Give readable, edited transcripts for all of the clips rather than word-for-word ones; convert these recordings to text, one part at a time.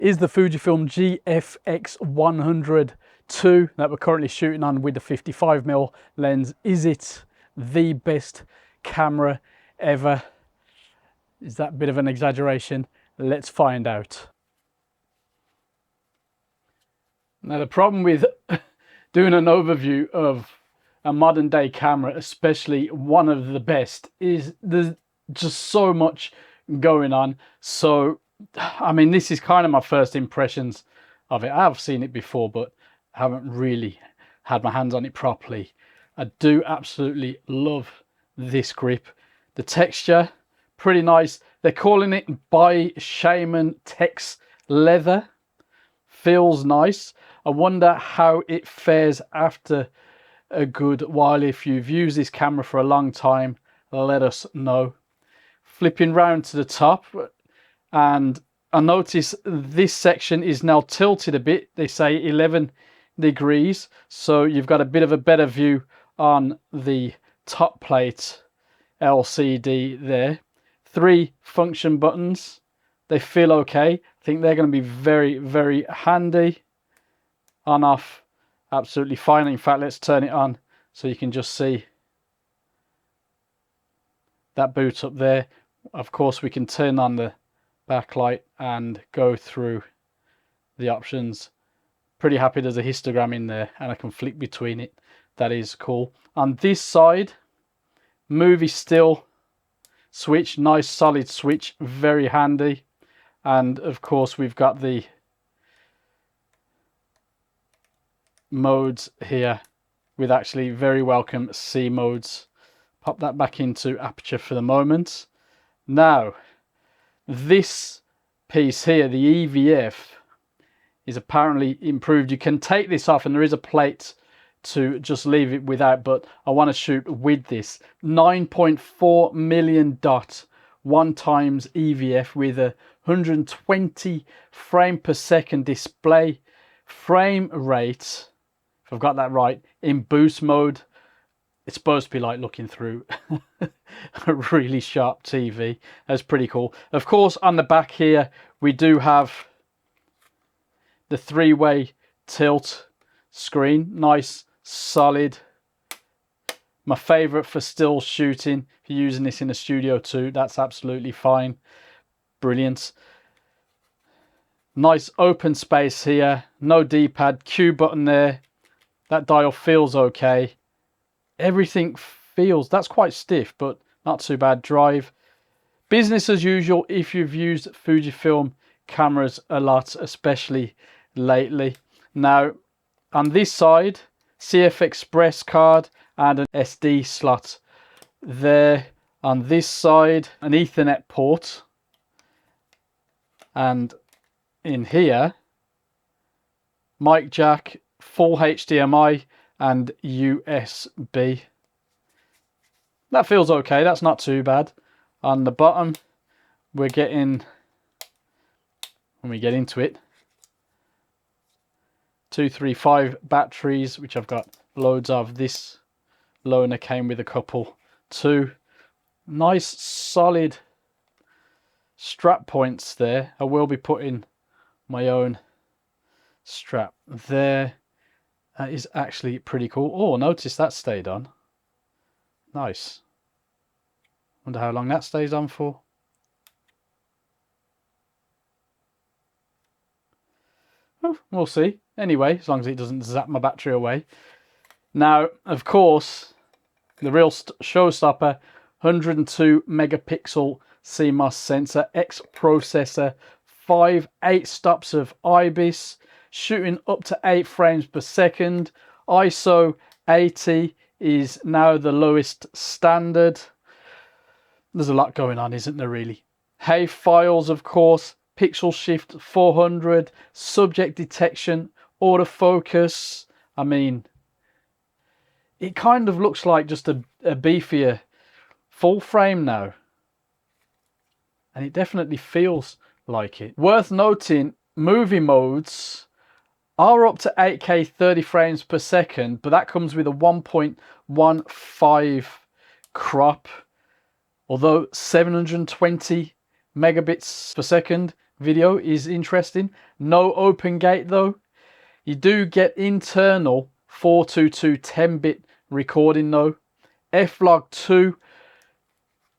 is the Fujifilm GFX100 II that we're currently shooting on with the 55mm lens. Is it the best camera ever? Is that a bit of an exaggeration? Let's find out. Now, the problem with doing an overview of a modern day camera, especially one of the best, is there's just so much going on. So I mean, this is kind of my first impressions of it. I have seen it before, but I haven't really had my hands on it properly. I do absolutely love this grip. The texture, pretty nice. They're calling it by Shaman Tex leather. Feels nice. I wonder how it fares after a good while. If you've used this camera for a long time, let us know. Flipping round to the top, and I notice this section is now tilted a bit. They say 11 degrees, so you've got a bit of a better view on the top plate LCD there. 3 function buttons. They feel okay. I think they're going to be very, very handy. On, off, absolutely fine. In fact, let's turn it on so you can just see that boot up there. Of course, we can turn on the backlight and go through the options. Pretty happy there's a histogram in there and I can flick between it. That is cool. On this side, movie still switch, nice solid switch, very handy. And of course we've got the modes here with actually very welcome C modes. Pop that back into aperture for the moment. Now, this piece here, the EVF, is apparently improved. You can take this off and there is a plate to just leave it without, but I want to shoot with this 9.4 million dot 1x EVF with a 120 frame per second display frame rate, if I've got that right, in boost mode. It's supposed to be like looking through a really sharp TV. That's pretty cool. Of course, on the back here, we do have the 3-way tilt screen. Nice, solid. My favorite for still shooting. If you're using this in a studio too, that's absolutely fine. Brilliant. Nice open space here. No D-pad. Q button there. That dial feels okay. Everything feels, that's quite stiff, but not too bad. Drive. Business as usual if you've used Fujifilm cameras a lot, especially lately. Now, on this side, CF Express card and an SD slot there. On this side, an Ethernet port. And in here, mic jack, full HDMI, and USB. That feels okay. That's not too bad. On the bottom, we're getting, when we get into it, 235 batteries, which I've got loads of. This loaner came with a couple too. Nice solid strap points there. I will be putting my own strap there. That is actually pretty cool. Oh, notice that stayed on. Nice. Wonder how long that stays on for. Oh, we'll see. Anyway, as long as it doesn't zap my battery away. Now, of course, the real showstopper, 102 megapixel CMOS sensor, X processor, 8 stops of IBIS, shooting up to 8 frames per second. ISO 80 is now the lowest standard. There's a lot going on, isn't there, really? HEIF files, of course, pixel shift 400, subject detection, autofocus. I mean, it kind of looks like just a beefier full frame now. And it definitely feels like it. Worth noting, movie modes are up to 8K 30 frames per second, but that comes with a 1.15 crop. Although 720 megabits per second, video is interesting. No open gate though. You do get internal 422 10-bit recording though. F-Log 2,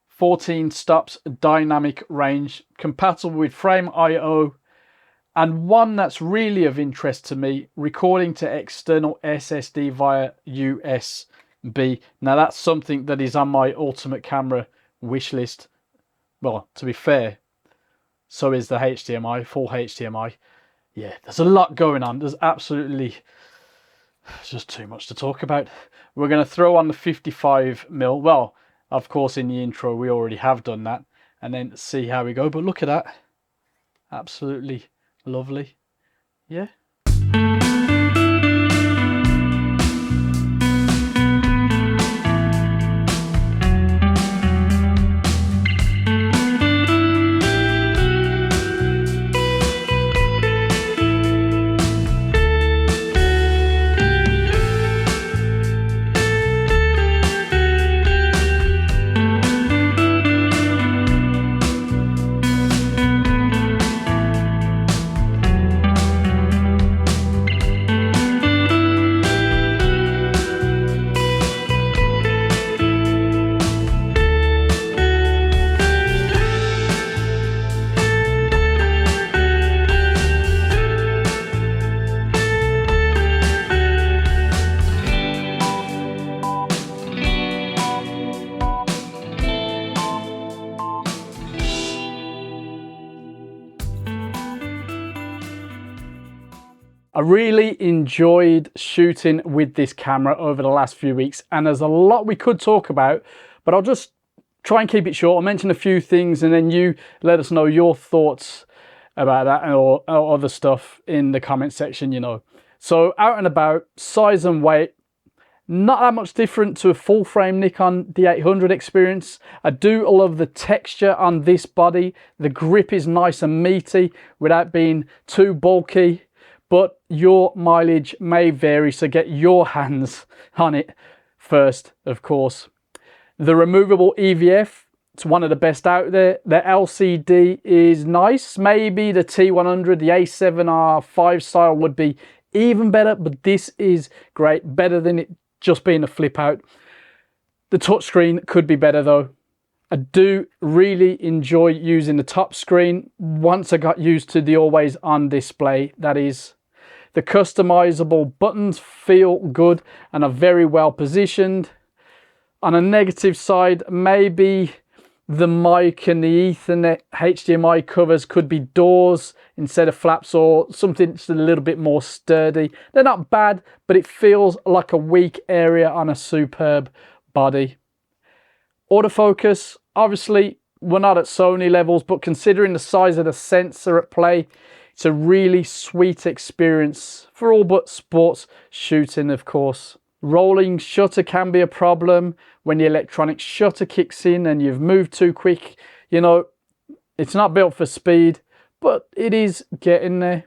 14 stops dynamic range, compatible with Frame IO, and one that's really of interest to me, recording to external SSD via USB. Now that's something that is on my ultimate camera wish list. Well, to be fair, so is the HDMI, full HDMI. Yeah, there's a lot going on. There's absolutely just too much to talk about. We're going to throw on the 55mm. Well, of course, in the intro, we already have done that. And then see how we go. But look at that. Absolutely lovely. Yeah. I really enjoyed shooting with this camera over the last few weeks, and there's a lot we could talk about, but I'll just try and keep it short. I'll mention a few things and then you let us know your thoughts about that or other stuff in the comment section, you know. So out and about, size and weight, not that much different to a full frame Nikon D800 experience. I do love the texture on this body. The grip is nice and meaty without being too bulky. But your mileage may vary, so get your hands on it first, of course. The removable EVF, it's one of the best out there. The LCD is nice. Maybe the T100, the A7R 5 style would be even better, but this is great. Better than it just being a flip out. The touchscreen could be better though. I do really enjoy using the top screen once I got used to the always on display, that is. The customizable buttons feel good and are very well positioned. On a negative side, maybe the mic and the Ethernet HDMI covers could be doors instead of flaps, or something that's a little bit more sturdy. They're not bad, but it feels like a weak area on a superb body. Autofocus, obviously we're not at Sony levels, but considering the size of the sensor at play, it's a really sweet experience for all but sports shooting, of course. Rolling shutter can be a problem when the electronic shutter kicks in and you've moved too quick. You know, it's not built for speed, but it is getting there.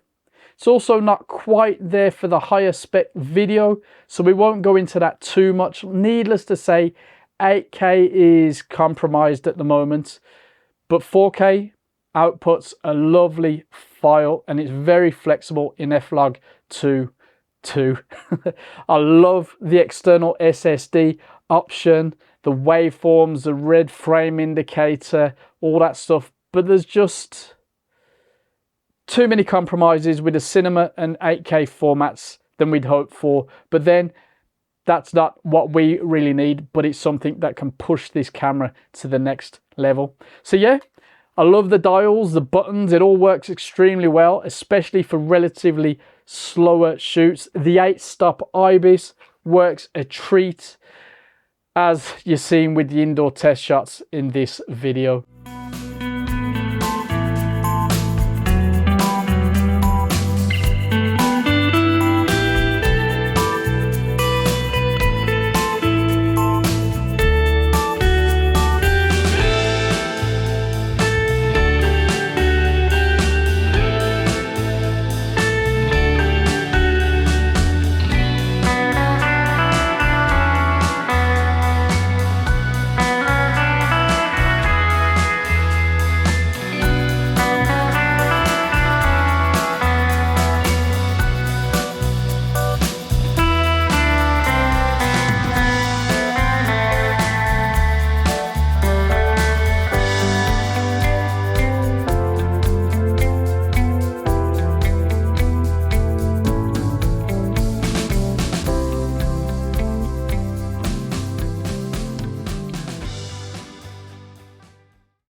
It's also not quite there for the higher spec video, so we won't go into that too much. Needless to say, 8K is compromised at the moment, but 4K outputs a lovely file and it's very flexible in F-Log 2 too. I love the external SSD option, the waveforms, the red frame indicator, all that stuff, but there's just too many compromises with the cinema and 8K formats than we'd hoped for. But then that's not what we really need, but it's something that can push this camera to the next level. So yeah, I love the dials, the buttons, it all works extremely well, especially for relatively slower shoots. The 8-stop IBIS works a treat, as you're seeing with the indoor test shots in this video.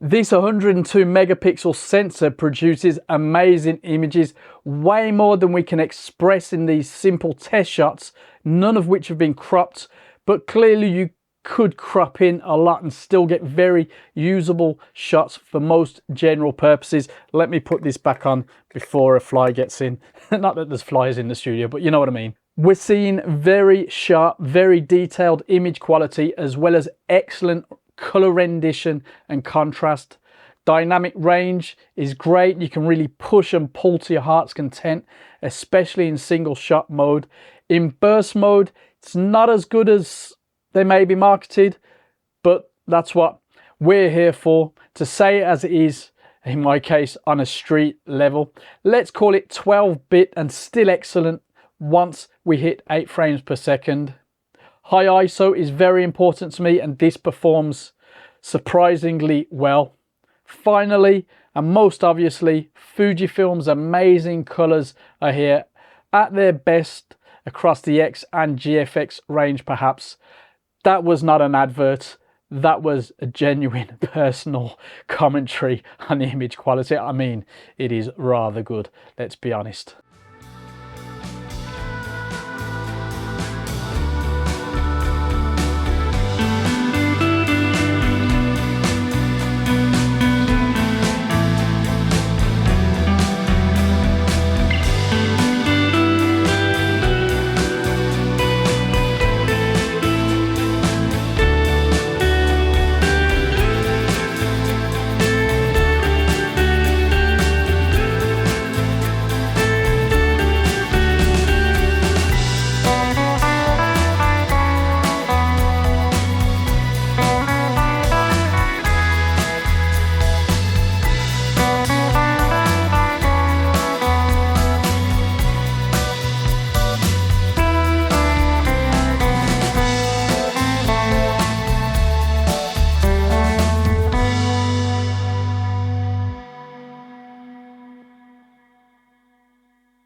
This 102 megapixel sensor produces amazing images, way more than we can express in these simple test shots, none of which have been cropped, but clearly you could crop in a lot and still get very usable shots for most general purposes. Let me put this back on before a fly gets in. Not that there's flies in the studio, but you know what I mean. We're seeing very sharp, very detailed image quality, as well as excellent color rendition and contrast. Dynamic range is great. You can really push and pull to your heart's content, especially in single shot mode. In burst mode, it's not as good as they may be marketed, but that's what we're here for, to say it as it is, in my case, on a street level. Let's call it 12-bit and still excellent once we hit 8 frames per second. High ISO is very important to me, and this performs surprisingly well. Finally, and most obviously, Fujifilm's amazing colors are here at their best across the X and GFX range perhaps. That was not an advert, that was a genuine personal commentary on the image quality. I mean, it is rather good, let's be honest.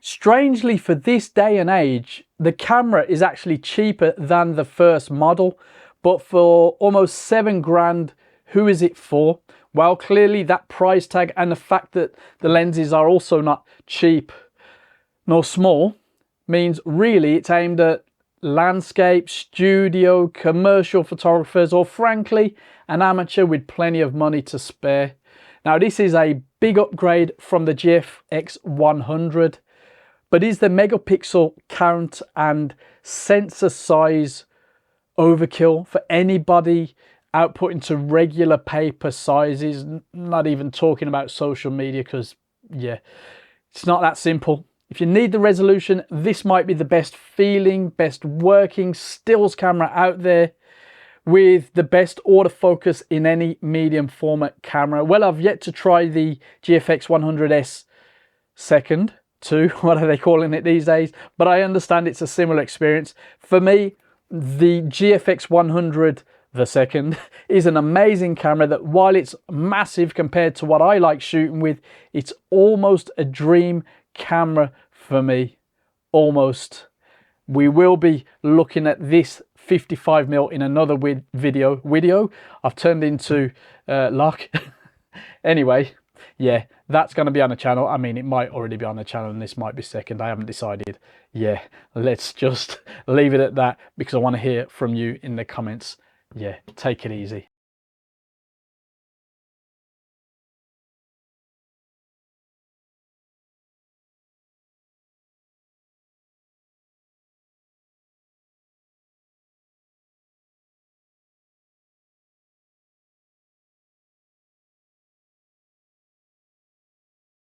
Strangely, for this day and age, the camera is actually cheaper than the first model, but for almost 7 grand, who is it for? Well, clearly that price tag and the fact that the lenses are also not cheap nor small means really it's aimed at landscape, studio, commercial photographers, or frankly, an amateur with plenty of money to spare. Now, this is a big upgrade from the GFX100. But is the megapixel count and sensor size overkill for anybody outputting to regular paper sizes? Not even talking about social media, because yeah, it's not that simple. If you need the resolution, this might be the best feeling, best working stills camera out there, with the best autofocus in any medium format camera. Well, I've yet to try the GFX100 II, what are they calling it these days? But I understand it's a similar experience. For me, the GFX100 II is an amazing camera that, while it's massive compared to what I like shooting with, it's almost a dream camera for me. Almost. We will be looking at this 55mm in another video. I've turned into Locke. Anyway, yeah, that's going to be on the channel. I mean, it might already be on the channel and this might be second. I haven't decided. Yeah, let's just leave it at that because I want to hear from you in the comments. Yeah, take it easy.